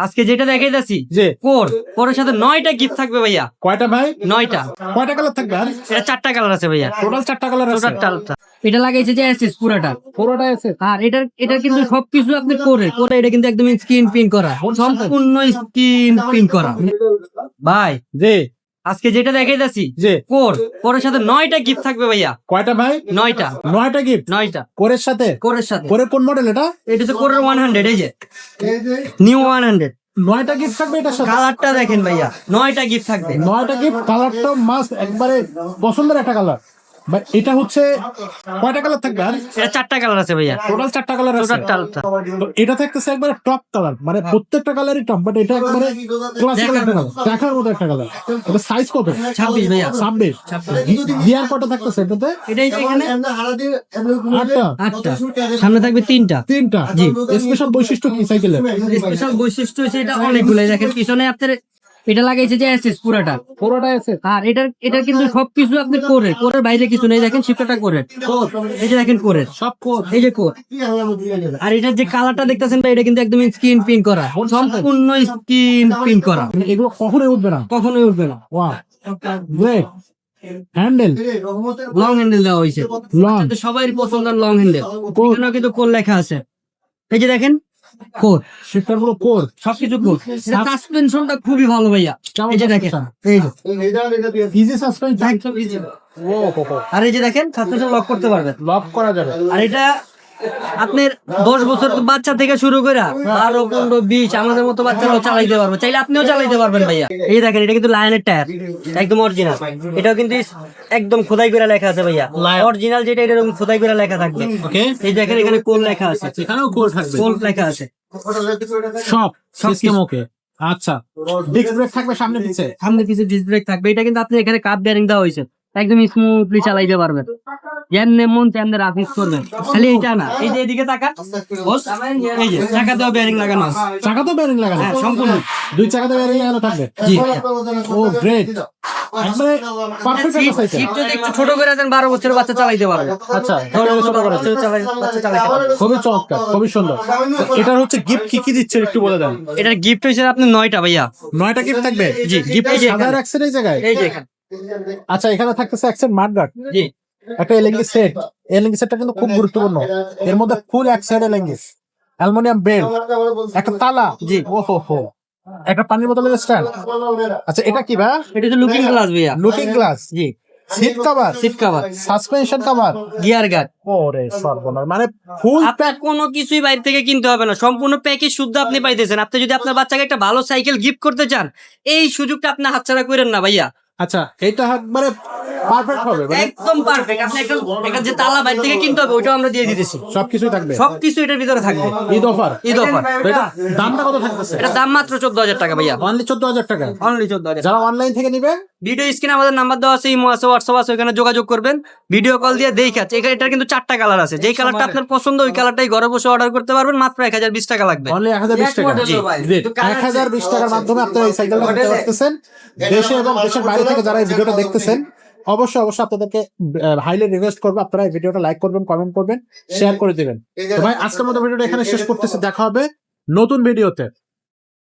আজকে যেটা দেখাইতাছি যে কোরের সাথে 9টা গিফট থাকবে ভাইয়া। কয়টা ভাই? 9টা। কয়টা কালার থাকবে? আর এটা 4টা কালার আছে ভাইয়া। টোটাল 4টা কালার আছে। টোটালটা এটা লাগাইছে যে এসএস পুরাটা। পুরোটা আছে। আর এটা কিন্তু সবকিছু আপনি করে এটা কিন্তু একদম স্ক্রিন প্রিন্ট করা, সম্পূর্ণ স্ক্রিন প্রিন্ট করা ভাই। যে আজকে যেটা দেখাইতাছি যে কোরের সাথে 9টা গিফট থাকবে ভাইয়া। কয়টা ভাই? 9টা। 9টা গিফট 9টা কোরের সাথে। কোরের সাথে। কোরের কোন মডেল এটা? এটা হচ্ছে কোরের 100, এই যে নিউ 100। 9টা গিফট থাকবে এটার সাথে। কালারটা দেখেন ভাইয়া, 9টা গিফট থাকবে। 9টা গিফট। কালারটা মাস্ট একবারে পছন্দের একটা কালার ভাই। এটা হচ্ছে কয়টা কালার থাকবে? আর এটা 4টা কালার আছে ভাইয়া। টোটাল 4টা কালার আছে। টোটালটা তো এটা থাকতেছে একবারে টপ কালার, মানে প্রত্যেকটা কালারই টপ, বাট এটা একবারে ক্লাসিক্যাল একটা কালার, দেখার মতো একটা কালার। এটা সাইজ কত? 26 ভাইয়া। 26। গিয়ার কত থাকতেছে এটাতে? এটাই তো এখানে 8টা। 8টা, সামনে থাকবে 3টা। 3টা। জি। স্পেশাল বৈশিষ্ট্য কি সাইকেলের? স্পেশাল বৈশিষ্ট্য হচ্ছে এটা অনেকগুলো। দেখেন পিছনে আপনার এটা লাগাইছে যে এসএস পুরাটা। পুরোটা আছে। আর এটা কিন্তু সবকিছু আপনি কোরের বাইরে কিছু নেই। দেখেন শিপটা কোরের, এই যে দেখেন কোরের সব কোর। এই যে কোর। আর এটার যে কালারটা দেখতেছেন ভাই, এটা কিন্তু একদম স্ক্রিন প্রিন্ট করা, সম্পূর্ণ স্ক্রিন প্রিন্ট করা। এগুলো কখনোই উঠবে না। কখনোই উঠবে না। Wow, great. Handle long handle দেওয়া হয়েছে। লং। সবাই পছন্দের লং হ্যান্ডেল। এখানেও কিন্তু কোর লেখা আছে, এই যে দেখেন কোর। শিফটার গুলো কোর। সবকিছু কোর। সাসপেনশনটা খুবই ভালো ভাইয়া। কেমন এই যে দেখেন, এই যে ইজি সাসপেনশন। একদম easy। ও হো হো। আর এই যে দেখেন সাসপেনশন লক করতে পারবেন। লক করা যাবে। আর এটা আপনার 10 বছর বাচ্চা থেকে শুরু করে 12, 15, 20 আমাদের মতো বাচ্চারাও চালাইতে পারবে, চাইলে আপনিও চালাইতে পারবেন ভাইয়া। এই দেখেন এটা কিন্তু লায়নের টায়ার, একদম অরিজিনাল। এটাও কিন্তু একদম খোদাই করে লেখা আছে ভাইয়া, অরিজিনাল যেটা এটা এরকম খোদাই করে লেখা থাকবে। ওকে। এই দেখেন এখানে কোল লেখা আছে, এখানেও কোর থাকবে। কোল লেখা আছে। সব সিস্টেম কিছু। ওকে। আচ্ছা, ডিস্ক ব্রেক থাকবে সামনে পিছে। সামনে কিছু ডিস্ক ব্রেক থাকবে। এটা কিন্তু আপনি এখানে কাপ বেয়ারিং দেওয়া হয়েছে, একদম স্মুথলি চালাইতে পারবেন, যেমনে মন তেমনে রাফিস করবেন। খালি এটা না, এই যে এদিকে তাকান বস, এই যে চাকাতেও বেয়ারিং লাগানো আছে। চাকাতেও বেয়ারিং লাগানো? হ্যাঁ, সম্পূর্ণ। 2 চাকাতে বেয়ারিং লাগানো থাকবে। জি। ও গ্রেট, একবারে পারফেক্ট একটা সাইকেল। সিট যদি একটু ছোট করে দেন 12 বছরের বাচ্চা চালাইতে পারবে। আচ্ছা, তাহলে ছোট করে। বাচ্চা চালাইতে পারবে। খুবই চমৎকার, খুবই সুন্দর। এটার হচ্ছে গিফট কি কি দিচ্ছে একটু বলে দেন। এটার গিফট হয়েছে আপনি 9টা ভাইয়া। 9টা গিফট থাকবে। জি, গিফট এই যে সাদা এখানে। রাখছেন এই জায়গায়। এই যে এখানে। আচ্ছা, এখানে থাকতেছে অ্যাকসেন্ট মাডগার্ড, জি। একটা এলএনজি সেট। এলএনজি সেটটা কিন্তু খুব গুরুত্বপূর্ণ। এর মধ্যে ফুল এক সাইড এলএনজি, অ্যালুমিনিয়াম বেল্ট, একটা তালা। জি। ও হো হো, একটা পানির বোতলের স্ট্যান্ড। আচ্ছা, এটা কি ভাই? এটা হচ্ছে লুকিং গ্লাস ভাইয়া। Looking glass. জি। Seat cover, seat cover, suspension cover, gear guard. ওরে সর্বনাশ, মানে ফুল আপনার কোনো কিছুই বাইরে থেকে কিনতে হবে না, সম্পূর্ণ প্যাকেজ শুদ্ধ আপনি পাইতেছেন। আপনি যদি আপনার বাচ্চাকে একটা ভালো সাইকেল গিফট করতে চান, এই সুযোগটা আপনি হাতছাড়া করেন না ভাইয়া। আচ্ছা, এটা একবারে পারফেক্ট হবে, মানে একদম পারফেক্ট। আপনি একটা যে তালা বাইরে থেকে কিনতে হবে, ওইটাও আমরা দিয়ে দিতেছি। সবকিছুই থাকবে। সবকিছু এটার ভিতরে থাকবে। ঈদ অফার। ঈদ অফার। তো এটা দামটা কত থাকতেছে? এটা দাম মাত্র 14,000 টাকা ভাইয়া। অনলি 14,000 টাকা। অনলি 14,000। যারা অনলাইন থেকে নিবে, ভিডিও স্ক্রিনে আমাদের নাম্বার দেওয়া আছে, ইমো আছে, হোয়াটসঅ্যাপ আছে, ওখানে যোগাযোগ করবেন। ভিডিও কল দিয়ে দেখাচ্ছে। এটার কিন্তু 4টা কালার আছে, যেই কালারটা আপনার পছন্দ ওই কালারটাই ঘরে বসে অর্ডার করতে পারবেন। মাত্র 1020 টাকা লাগবে। অনলি 1020 টাকা। জি। 1020 টাকার মাধ্যমে আপনারা এই সাইকেলটা কিনতে পারতেছেন। দেশে এবং দেশের বাইরে থেকে যারা এই ভিডিওটা দেখতেছেন, অবশ্যই আপনাদেরকে হাইলি রিকোয়েস্ট করবো, আপনারা এই ভিডিওটা লাইক করবেন, কমেন্ট করবেন, শেয়ার করে দিবেন। তো ভাই, আজকের মতো ভিডিওটা এখানে শেষ করতেছি। দেখা হবে নতুন ভিডিওতে।